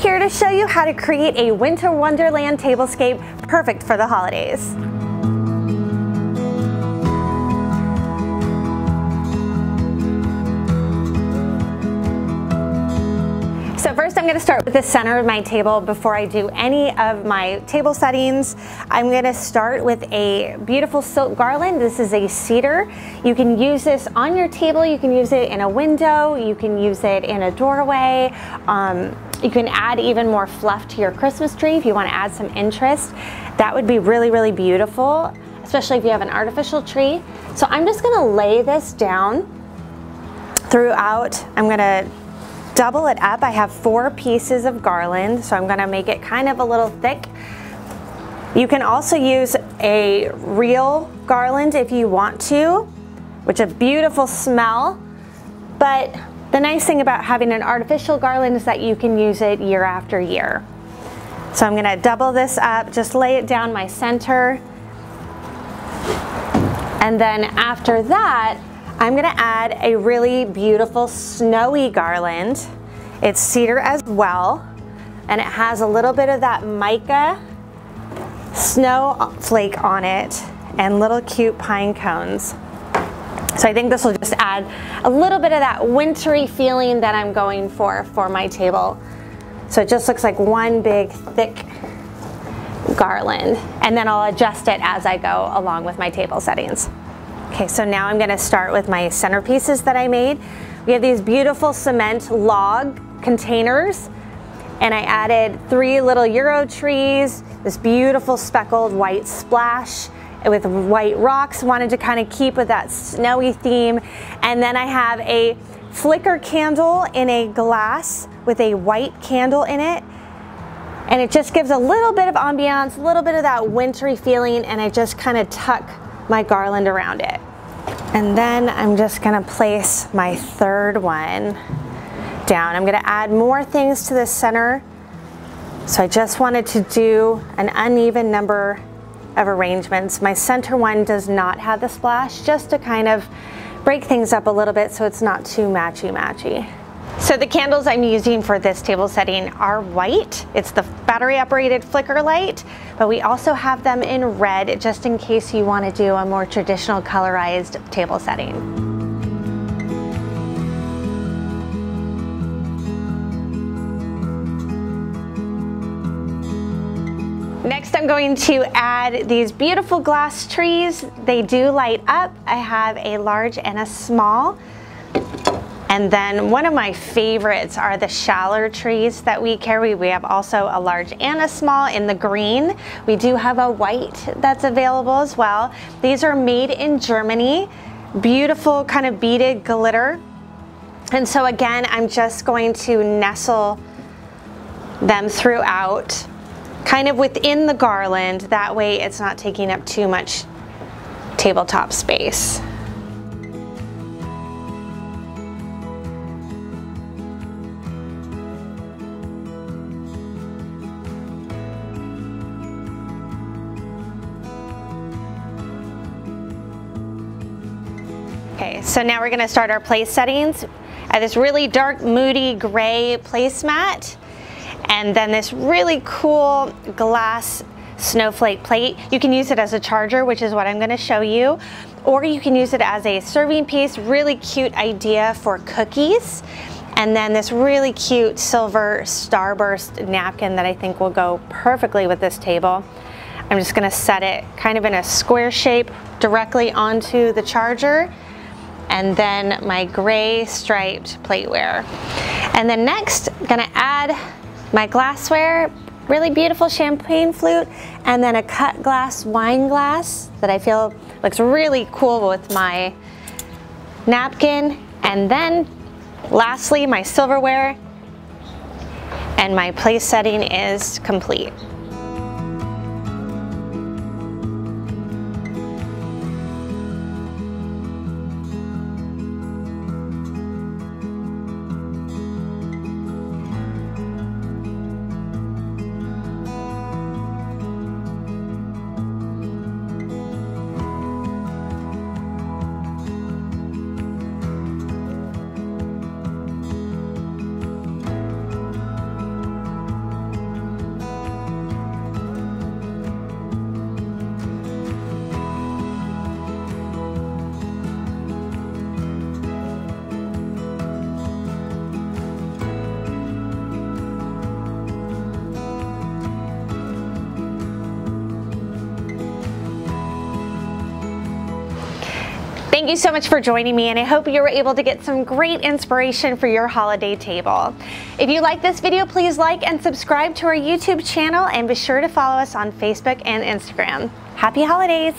here to show you how to create a Winter Wonderland tablescape perfect for the holidays. So first I'm going to start with the center of my table before I do any of my table settings. I'm going to start with a beautiful silk garland. This is a cedar. You can use this on your table, you can use it in a window, you can use it in a doorway. You can add even more fluff to your Christmas tree if you want to add some interest. That would be really, really beautiful, especially if you have an artificial tree. So I'm just going to lay this down throughout. I'm going to double it up. I have 4 pieces of garland, so I'm going to make it kind of a little thick. You can also use a real garland if you want to, which is a beautiful smell, but the nice thing about having an artificial garland is that you can use it year after year. So I'm going to double this up, just lay it down my center, and then after that I'm going to add a really beautiful snowy garland. It's cedar as well, and it has a little bit of that mica snowflake on it and little cute pine cones. So I think this will just add a little bit of that wintry feeling that I'm going for my table. So it just looks like one big thick garland, and then I'll adjust it as I go along with my table settings. Okay, so now I'm going to start with my centerpieces that I made. We have these beautiful cement log containers, and I added 3 little Euro trees, this beautiful speckled white splash with white rocks. Wanted to kind of keep with that snowy theme. And then I have a flicker candle in a glass with a white candle in it, and it just gives a little bit of ambiance, a little bit of that wintry feeling, and I just kind of tuck my garland around it. And then I'm just going to place my 3rd one down. I'm going to add more things to the center, so I just wanted to do an uneven number of arrangements. My center one does not have the splash, just to kind of break things up a little bit so it's not too matchy-matchy. So the candles I'm using for this table setting are white. It's the battery operated flicker light, but we also have them in red just in case you want to do a more traditional colorized table setting. Next, I'm going to add these beautiful glass trees. They do light up. I have a large and a small. And then one of my favorites are the shallow trees that we carry. We have also a large and a small in the green. We do have a white that's available as well. These are made in Germany. Beautiful kind of beaded glitter. And so again, I'm just going to nestle them throughout, kind of within the garland. That way it's not taking up too much tabletop space. Okay, so now we're going to start our place settings. I have this really dark, moody gray placemat, and then this really cool glass snowflake plate. You can use it as a charger, which is what I'm going to show you, or you can use it as a serving piece. Really cute idea for cookies. And then this really cute silver starburst napkin that I think will go perfectly with this table. I'm just going to set it kind of in a square shape directly onto the charger. And then my gray striped plateware. And then next, I'm gonna add my glassware, really beautiful champagne flute, and then a cut glass wine glass that I feel looks really cool with my napkin. And then lastly, my silverware, and my place setting is complete. Thank you so much for joining me, and I hope you were able to get some great inspiration for your holiday table. If you like this video, please like and subscribe to our YouTube channel, and be sure to follow us on Facebook and Instagram. Happy holidays!